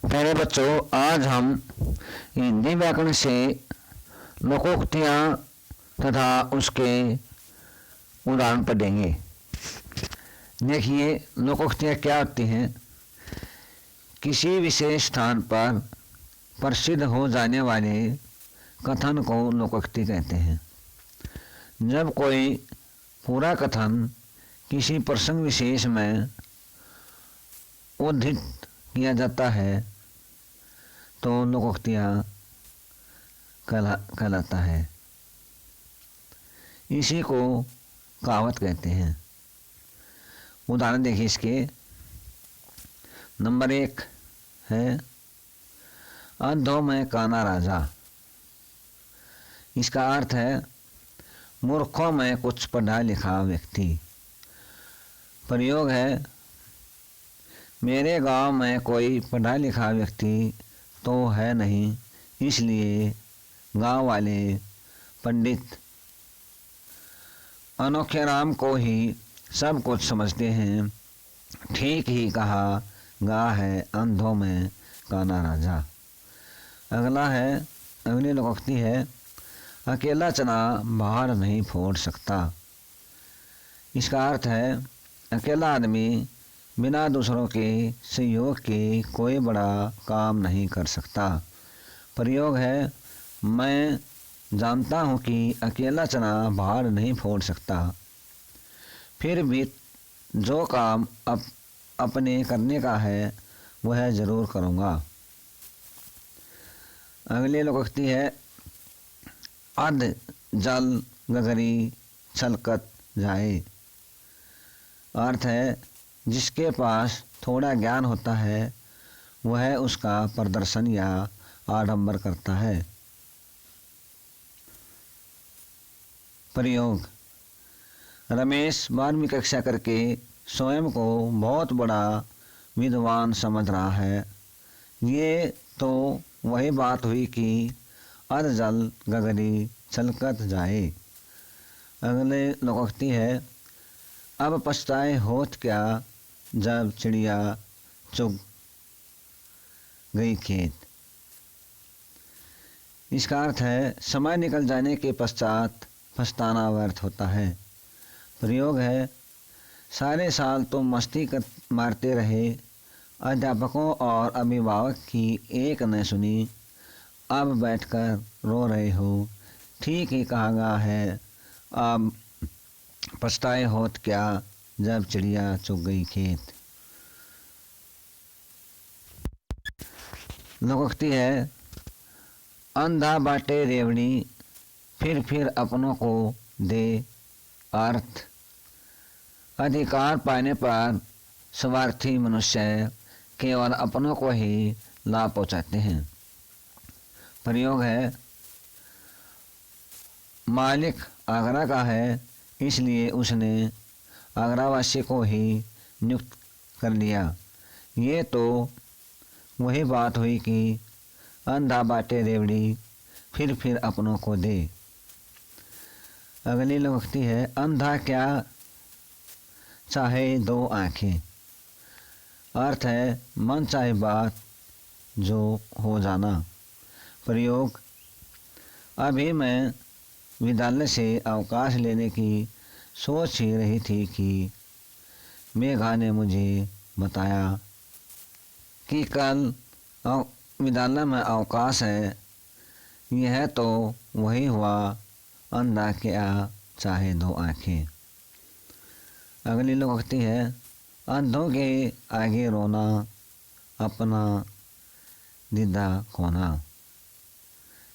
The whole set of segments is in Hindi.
प्यारे बच्चों, आज हम हिंदी व्याकरण से लोकोक्तियाँ तथा उसके उदाहरण पढ़ेंगे। देखिए, लोकोक्तियाँ क्या होती हैं। किसी विशेष स्थान पर प्रसिद्ध हो जाने वाले कथन को लोकोक्ति कहते हैं। जब कोई पूरा कथन किसी प्रसंग विशेष में उद्धृत किया जाता है तो लोकोक्तियाँ कहलाता है। इसी को कहावत कहते हैं। उदाहरण देखिए इसके। नंबर 1 है अंधों में काना राजा। इसका अर्थ है मूर्खों में कुछ पढ़ा लिखा व्यक्ति। प्रयोग है मेरे गांव में कोई पढ़ा लिखा व्यक्ति तो है नहीं, इसलिए गांव वाले पंडित अनोखे राम को ही सब कुछ समझते हैं। ठीक ही कहा गा है अंधों में काना राजा। अगली लोकोक्ति है अकेला चना बाहर नहीं फोड़ सकता। इसका अर्थ है अकेला आदमी बिना दूसरों के सहयोग के कोई बड़ा काम नहीं कर सकता। प्रयोग है मैं जानता हूँ कि अकेला चना बाहर नहीं फोड़ सकता, फिर भी जो काम अपने करने का है वह ज़रूर करूँगा। अगली लोकोक्ति है अध जल गगरी छलकत जाए। अर्थ है जिसके पास थोड़ा ज्ञान होता है वह उसका प्रदर्शन या आडंबर करता है। प्रयोग रमेश 12वीं कक्षा करके स्वयं को बहुत बड़ा विद्वान समझ रहा है। ये तो वही बात हुई कि अध जल गगरी छलकत जाए। अगले लोकोक्ति है अब पछताए होत क्या जब चिड़िया चुग गई खेत। इसका अर्थ है समय निकल जाने के पश्चात पछताना व्यर्थ होता है। प्रयोग है सारे साल तो मस्ती मारते रहे, अध्यापकों और अभिभावक की एक न सुनी, अब बैठकर रो रहे हो। ठीक ही कहा गया है अब पछताए होत क्या जब चिड़िया चुग गई खेत। लोकोक्ति है अंधा बाटे रेवड़ी फिर अपनों को दे। अर्थ अधिकार पाने पर स्वार्थी मनुष्य केवल अपनों को ही लाभ पहुँचाते हैं। प्रयोग है मालिक आगरा का है, इसलिए उसने आगरावासी को ही नियुक्त कर लिया। ये तो वही बात हुई कि अंधा बाटे रेवड़ी फिर अपनों को दे। अगली लोकोक्ति है अंधा क्या चाहे 2 आँखें। अर्थ है मन चाहे बात जो हो जाना। प्रयोग अभी मैं विद्यालय से अवकाश लेने की सोच ही रही थी कि मेघा ने मुझे बताया कि कल विद्यालय में अवकाश है। यह तो वही हुआ अंधा क्या चाहे 2 आँखें। अगली लोकोक्ति है अंधों के आगे रोना अपना दीदा खोना।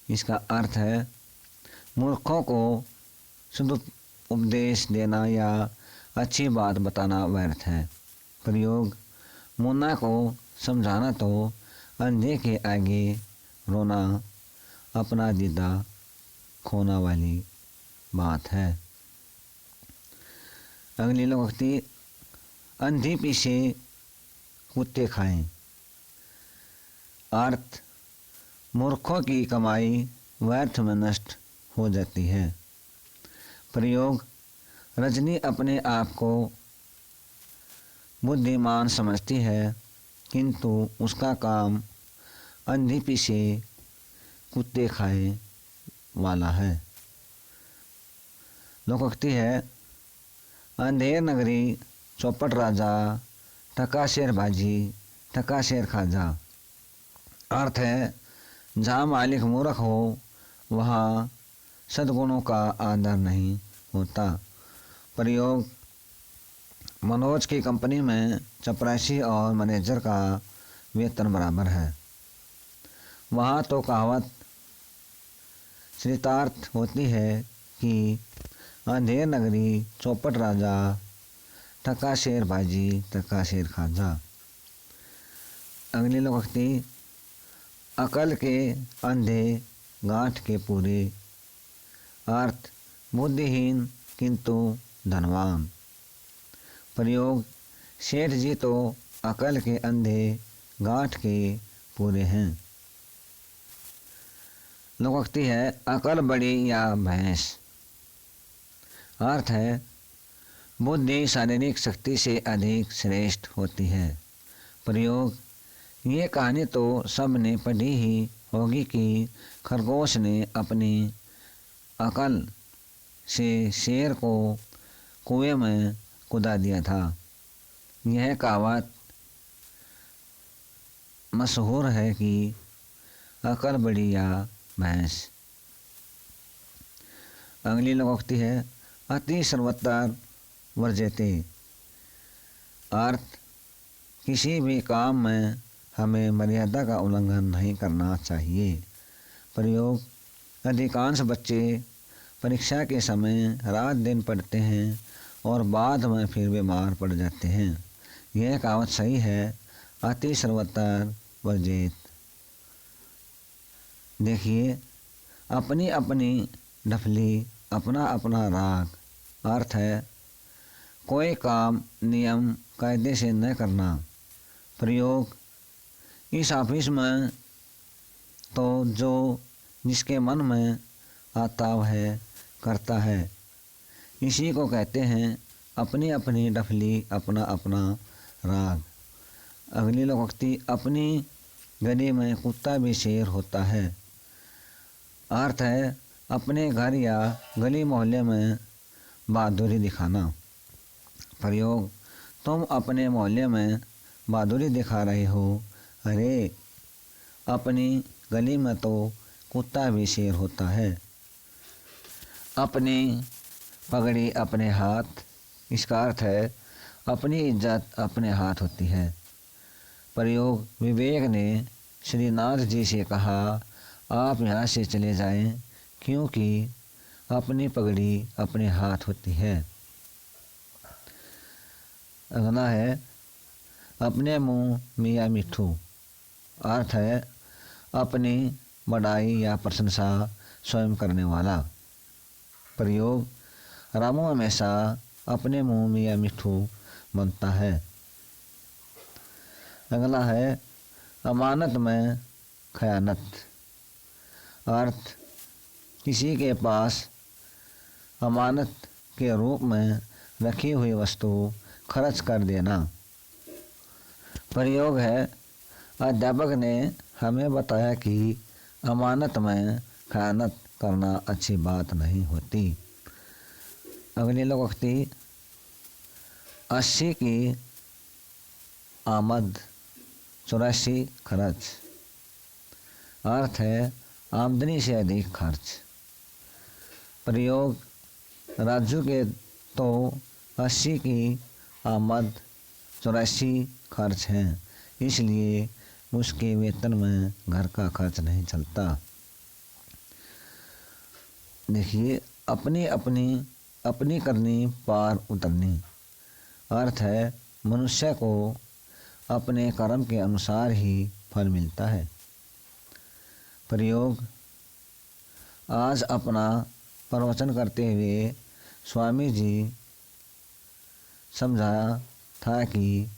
इसका अर्थ है मूर्खों को शुद्ध उपदेश देना या अच्छी बात बताना व्यर्थ है। प्रयोग मुन्ना को समझाना तो अंधे के आगे रोना अपना दीदा खोना वाली बात है। अगली लोकोक्ति अंधी पीछे कुत्ते खाएं। अर्थ मूर्खों की कमाई व्यर्थ में नष्ट हो जाती है। प्रयोग रजनी अपने आप को बुद्धिमान समझती है, किंतु उसका काम अंधी पीछे कुत्ते खाए वाला है। लोकोक्ति है, अंधेर नगरी चौपट राजा, थका शेर भाजी थका शेर खाजा। अर्थ है, जहाँ मालिक मूर्ख हो वहाँ सद्गुणों का आदर नहीं होता। प्रयोग, मनोज की कंपनी में चपरासी और मैनेजर का वेतन बराबर है। वहाँ तो कहावत चरितार्थ होती है कि अंधेर नगरी चौपट राजा, थका शेर भाजी थका शेर खाजा। अगली लोकोक्ति, अकल के अंधे गांठ के पूरे। अर्थ, बुद्धिहीन किंतु धनवान। प्रयोग, सेठ जी तो अकल के अंधे गांठ के पूरे हैं। लोकोक्ति है, अकल बड़ी या भैंस। अर्थ है, बुद्धि शारीरिक शक्ति से अधिक श्रेष्ठ होती है। प्रयोग, ये कहानी तो सब ने पढ़ी ही होगी कि खरगोश ने अपनी अकल से शेर को कुएं में कूदा दिया था। यह कहावत मशहूर है कि अकल बड़ी या भैंस। अगली लोकोक्ति है, अति सर्वत्र वर्जते। अर्थ, किसी भी काम में हमें मर्यादा का उल्लंघन नहीं करना चाहिए। प्रयोग, अधिकांश बच्चे परीक्षा के समय रात दिन पढ़ते हैं और बाद में फिर बीमार पड़ जाते हैं। यह कहावत सही है, अति सर्वत्र वर्जित। देखिए, अपनी अपनी डफली अपना अपना राग। अर्थ है, कोई काम नियम कायदे से न करना। प्रयोग, इस ऑफिस में तो जो जिसके मन में आता वह करता है। इसी को कहते हैं अपनी अपनी डफली अपना अपना राग। अगली लोकोक्ति, अपनी गली में कुत्ता भी शेर होता है। अर्थ है, अपने घर या गली मोहल्ले में बहादुरी दिखाना। प्रयोग, तुम अपने मोहल्ले में बहादुरी दिखा रहे हो, अरे अपनी गली में तो कुत्ता भी शेर होता है। अपनी पगड़ी अपने हाथ। इसका अर्थ है, अपनी इज्जत अपने हाथ होती है। प्रयोग, विवेक ने श्रीनाथ जी से कहा, आप यहाँ से चले जाएं, क्योंकि अपनी पगड़ी अपने हाथ होती है। अगला है, अपने मुँह मियाँ मिठू। अर्थ है, अपनी बड़ाई या प्रशंसा स्वयं करने वाला। प्रयोग, रामू हमेशा अपने मुँह मियाँ मिठू बनता है। अगला है, अमानत में खयानत। अर्थ, किसी के पास अमानत के रूप में रखी हुई वस्तु खर्च कर देना। प्रयोग है, अध्यापक ने हमें बताया कि अमानत में खयानत करना अच्छी बात नहीं होती। अगली लोकोक्ति, 80 की आमद 84 खर्च। अर्थ है, आमदनी से अधिक खर्च। प्रयोग, राजू के तो 80 की आमद 84 खर्च हैं, इसलिए उसके वेतन में घर का खर्च नहीं चलता। देखिए, अपनी अपनी अपनी करनी पार उतरनी। अर्थ है, मनुष्य को अपने कर्म के अनुसार ही फल मिलता है। प्रयोग, आज अपना प्रवचन करते हुए स्वामी जी समझाया था कि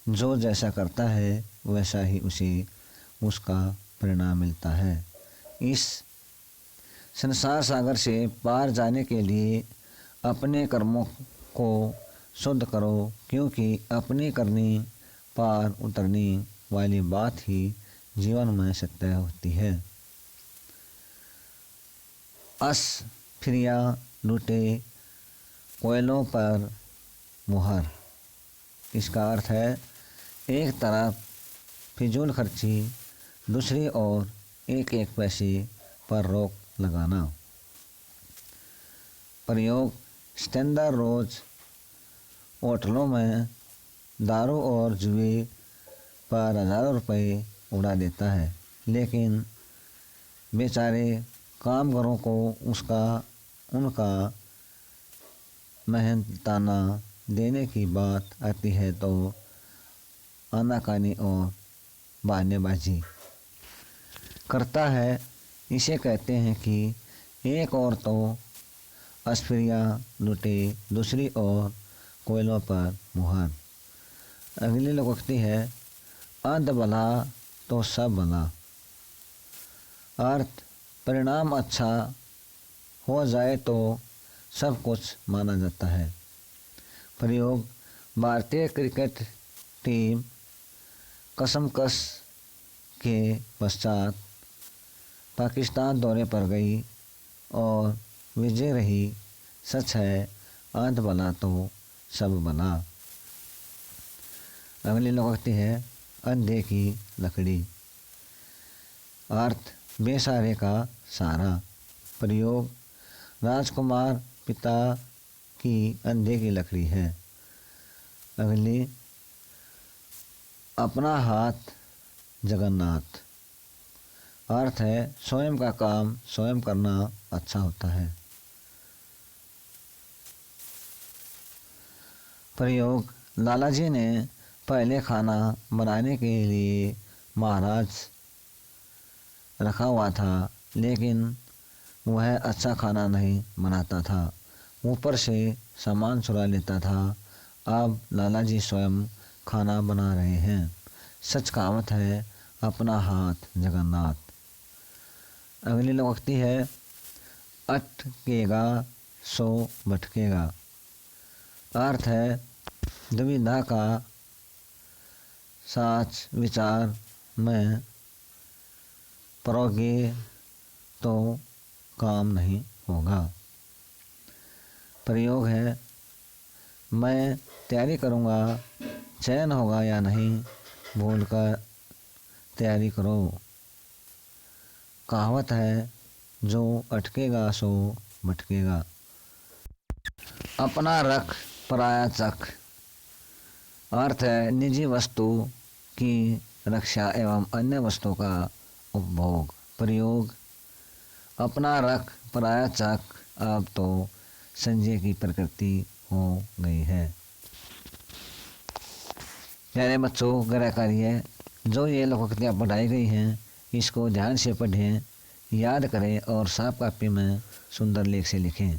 जो जैसा करता है वैसा ही उसे उसका परिणाम मिलता है। इस संसार सागर से पार जाने के लिए अपने कर्मों को शुद्ध करो, क्योंकि अपनी करनी पार उतरने वाली बात ही जीवन में सत्य होती है। अस्फिरिया लूटे कोयलों पर मुहर। इसका अर्थ है एक तरफ फिजूल खर्ची, दूसरी ओर एक एक पैसे पर रोक लगाना। प्रयोग स्टैंडर रोज होटलों में दारू और जुए पर हज़ारों रुपये उड़ा देता है, लेकिन बेचारे कामगारों को उनका मेहनताना देने की बात आती है तो आनाकानी और बहानेबाजी करता है। इसे कहते हैं कि एक ओर तो अस्फिरिया लूटे, दूसरी ओर कोयलों पर मुहर। अगली लोकोक्ति है अंत भला तो सब भला। अर्थ परिणाम अच्छा हो जाए तो सब कुछ माना जाता है। प्रयोग भारतीय क्रिकेट टीम कसमकस के पश्चात पाकिस्तान दौरे पर गई और विजय रही। सच है अंत भला तो सब भला। अगली लोकोक्ति है अंधे की लकड़ी। अर्थ बेसहारे का सहारा। प्रयोग राजकुमार पिता की अंधे की लकड़ी है। अगली अपना हाथ जगन्नाथ। अर्थ है स्वयं का काम स्वयं करना अच्छा होता है। प्रयोग लालाजी ने पहले खाना बनाने के लिए महाराज रखा हुआ था, लेकिन वह अच्छा खाना नहीं बनाता था, ऊपर से सामान चुरा लेता था। अब लालाजी स्वयं खाना बना रहे हैं। सच कहावत है अपना हाथ जगन्नाथ। अगली लोकोक्ति है अटकेगा सो भटकेगा। अर्थ है दुविधा का साच विचार में परोगे तो काम नहीं होगा। प्रयोग है मैं तैयारी करूँगा, चयन होगा या नहीं, भूल कर तैयारी करो। कहावत है जो अटकेगा सो भटकेगा। अपना रख पराया चख। अर्थ है निजी वस्तु की रक्षा एवं अन्य वस्तुओं का उपभोग। प्रयोग अपना रख पराया चख अब तो संजय की प्रकृति हो गई है। प्यारे बच्चों, गृह कार्य जो ये लोकोक्तियाँ पढ़ाई गई हैं इसको ध्यान से पढ़ें, याद करें और साफ कॉपी में सुंदर लेख से लिखें।